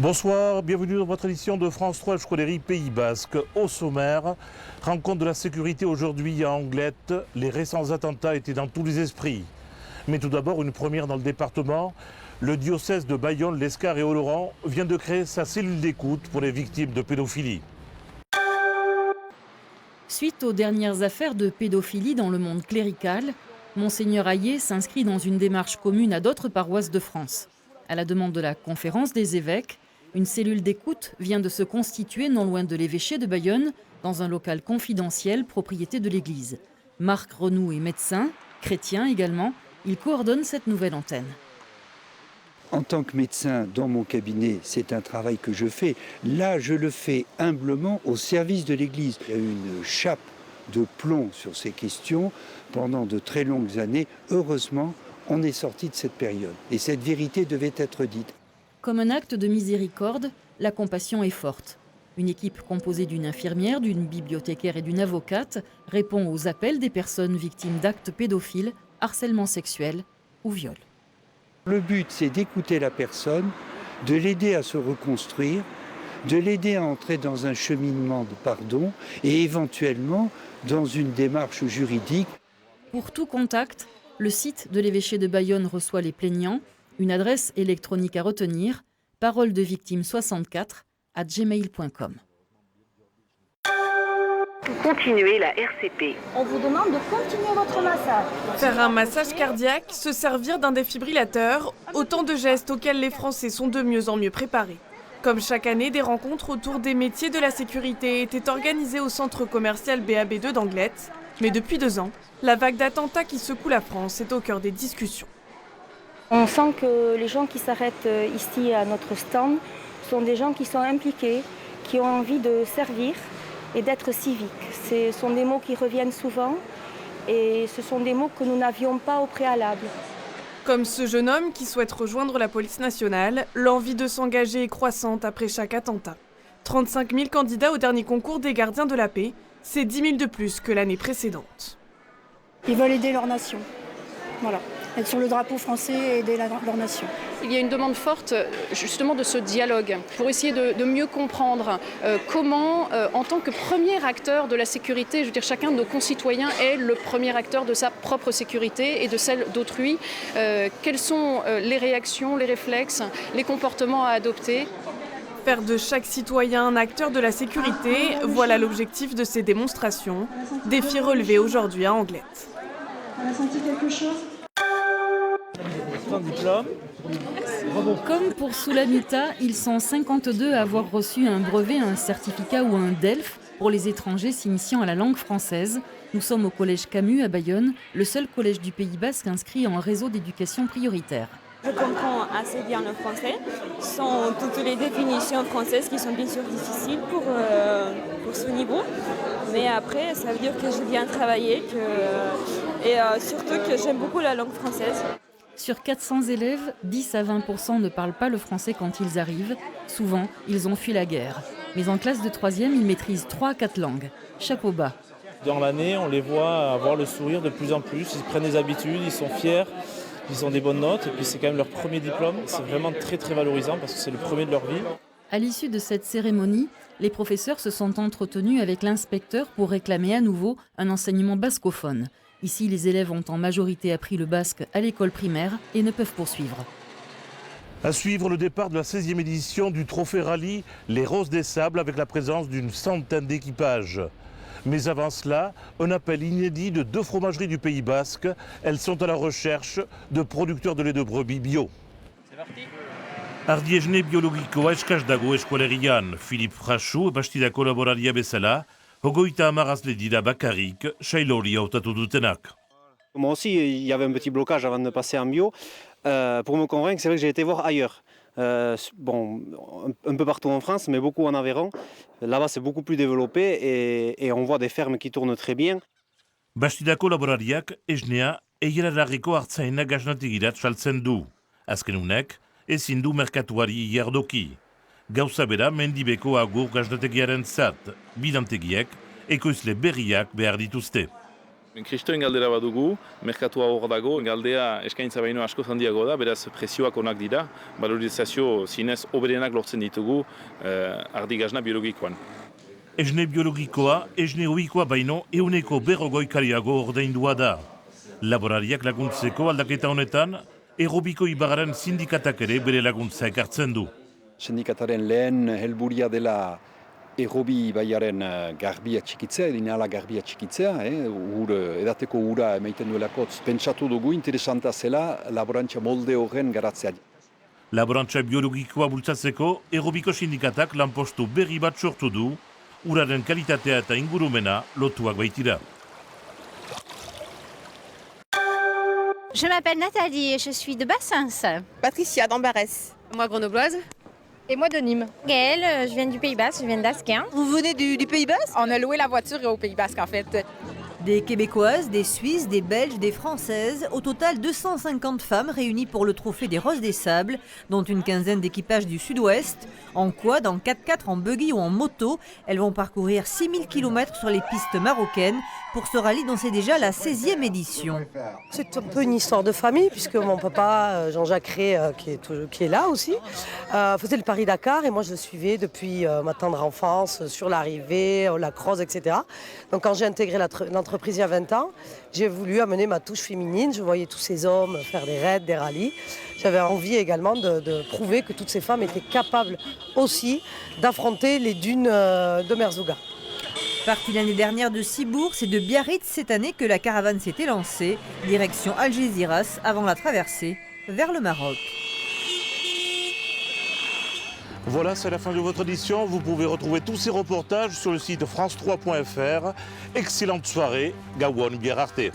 Bonsoir, bienvenue dans votre édition de France 3 Escroquerie Pays Basque. Au sommaire, rencontre de la sécurité aujourd'hui à Anglette. Les récents attentats étaient dans tous les esprits. Mais tout d'abord, une première dans le département. Le diocèse de Bayonne, l'Escar et Oloron vient de créer sa cellule d'écoute pour les victimes de pédophilie. Suite aux dernières affaires de pédophilie dans le monde clérical, Monseigneur Hayet s'inscrit dans une démarche commune à d'autres paroisses de France. À la demande de la Conférence des évêques, une cellule d'écoute vient de se constituer non loin de l'évêché de Bayonne, dans un local confidentiel propriété de l'Église. Marc Renoux est médecin, chrétien également. Il coordonne cette nouvelle antenne. En tant que médecin, dans mon cabinet, c'est un travail que je fais. Là, je le fais humblement au service de l'Église. Il y a eu une chape de plomb sur ces questions pendant de très longues années. Heureusement, on est sorti de cette période. Et cette vérité devait être dite. Comme un acte de miséricorde, la compassion est forte. Une équipe composée d'une infirmière, d'une bibliothécaire et d'une avocate répond aux appels des personnes victimes d'actes pédophiles, harcèlement sexuel ou viol. Le but, c'est d'écouter la personne, de l'aider à se reconstruire, de l'aider à entrer dans un cheminement de pardon et éventuellement dans une démarche juridique. Pour tout contact, le site de l'évêché de Bayonne reçoit les plaignants. Une adresse électronique à retenir, paroledevictime64@gmail.com. Continuez la RCP. On vous demande de continuer votre massage. Faire un massage cardiaque, se servir d'un défibrillateur, autant de gestes auxquels les Français sont de mieux en mieux préparés. Comme chaque année, des rencontres autour des métiers de la sécurité étaient organisées au centre commercial BAB2 d'Anglette. Mais depuis 2 ans, la vague d'attentats qui secoue la France est au cœur des discussions. On sent que les gens qui s'arrêtent ici à notre stand sont des gens qui sont impliqués, qui ont envie de servir et d'être civiques. Ce sont des mots qui reviennent souvent et ce sont des mots que nous n'avions pas au préalable. Comme ce jeune homme qui souhaite rejoindre la police nationale, l'envie de s'engager est croissante après chaque attentat. 35 000 candidats au dernier concours des gardiens de la paix, c'est 10 000 de plus que l'année précédente. Ils veulent aider leur nation. Voilà. Être sur le drapeau français et aider leur nation. Il y a une demande forte justement de ce dialogue pour essayer de mieux comprendre comment, en tant que premier acteur de la sécurité, je veux dire chacun de nos concitoyens est le premier acteur de sa propre sécurité et de celle d'autrui. Quelles sont les réactions, les réflexes, les comportements à adopter. Faire de chaque citoyen un acteur de la sécurité, voilà l'objectif de ces démonstrations. Défi relevé aujourd'hui à Anglette. On a senti quelque chose ? Comme pour Soulamita, ils sont 52 à avoir reçu un brevet, un certificat ou un DELF pour les étrangers s'initiant à la langue française. Nous sommes au collège Camus à Bayonne, le seul collège du Pays Basque inscrit en réseau d'éducation prioritaire. Je comprends assez bien le français, sans toutes les définitions françaises qui sont bien sûr difficiles pour ce niveau. Mais après, ça veut dire que j'ai bien travaillé et surtout que j'aime beaucoup la langue française. Sur 400 élèves, 10 à 20% ne parlent pas le français quand ils arrivent. Souvent, ils ont fui la guerre. Mais en classe de 3e, ils maîtrisent 3 à 4 langues. Chapeau bas. Dans l'année, on les voit avoir le sourire de plus en plus. Ils prennent des habitudes, ils sont fiers, ils ont des bonnes notes. Et puis c'est quand même leur premier diplôme. C'est vraiment très très valorisant parce que c'est le premier de leur vie. À l'issue de cette cérémonie, les professeurs se sont entretenus avec l'inspecteur pour réclamer à nouveau un enseignement bascophone. Ici, les élèves ont en majorité appris le basque à l'école primaire et ne peuvent poursuivre. À suivre le départ de la 16e édition du Trophée Rallye Les Roses des Sables avec la présence d'une centaine d'équipages. Mais avant cela, un appel inédit de 2 fromageries du Pays Basque. Elles sont à la recherche de producteurs de lait de brebis bio. C'est parti. Ardiejne biologikoa eskaz dago eskualerian, Philippe Frachou bastida kolaboraria bezala, hogoita amarazle dira bakarrik, sailori hautatu dutenak. Moi aussi, il y avait un petit blocage avant de passer en bio. Pour me convaincre, c'est vrai que j'ai été voir ailleurs. Un peu partout en France, mais beaucoup en Aveyron. Là-bas, c'est beaucoup plus développé et on voit des fermes qui tournent très bien. Bastida kolaborariak esnea egelarriko hartzaina gaznategirat saltzen du. Azken unek, ezin du merkatuari iardoki. Gauza bera mendibeko agur gaznategiaren zat, bilantegiek, ekoizle berriak behar dituzte. Kristoen galdera badugu, merkatua hor dago, galdea eskaintza baino asko handiago da, beraz prezioak onak dira, valorizazio zinez hoberenak lortzen ditugu ardi gazna biologikoan. Esne biologikoa, esne ohikoa baino euneko 40 ordaindua da. Laborariak laguntzeko aldaketa honetan, Errobiko Ibarraren sindikatak ere bere laguntza ekartzen du. Sindikataren lehen helburia dela Errobi ibaiaren garbia txikitzea, lineala garbia txikitzea, edateko ura emaiten duelako. Pentsatu dugu interesanta zela laborantza molde horren garatzea. Laborantza biologikoa bultzatzeko, Errobiko sindikatak lanpostu berri bat sortu du, uraren kalitatea eta ingurumena lotuak baitira. Je m'appelle Nathalie et je suis de Bassens. Patricia, d'Ambarès. Moi, grenobloise. Et moi de Nîmes. Gaëlle, je viens du Pays Basque, je viens d'Asquin. Vous venez du Pays Basque? On a loué la voiture au Pays Basque en fait. Des Québécoises, des Suisses, des Belges, des Françaises, au total 250 femmes réunies pour le trophée des Roses des Sables, dont une quinzaine d'équipages du Sud-Ouest. En quad, en 4x4, en buggy ou en moto, elles vont parcourir 6000 km sur les pistes marocaines pour ce rallye dont c'est déjà la 16e édition. C'est un peu une histoire de famille puisque mon papa, Jean-Jacques Rey, qui est là aussi, faisait le Paris-Dakar et moi je le suivais depuis ma tendre enfance sur l'arrivée, la crosse, etc. Donc quand j'ai intégré l'entreprise il y a 20 ans, j'ai voulu amener ma touche féminine. Je voyais tous ces hommes faire des raids, des rallyes. J'avais envie également de prouver que toutes ces femmes étaient capables aussi d'affronter les dunes de Merzouga. Partie l'année dernière de Cibourg, c'est de Biarritz cette année que la caravane s'était lancée, direction Algésiras avant la traversée vers le Maroc. Voilà, c'est la fin de votre édition. Vous pouvez retrouver tous ces reportages sur le site france3.fr. Excellente soirée, Gawon Bierarte.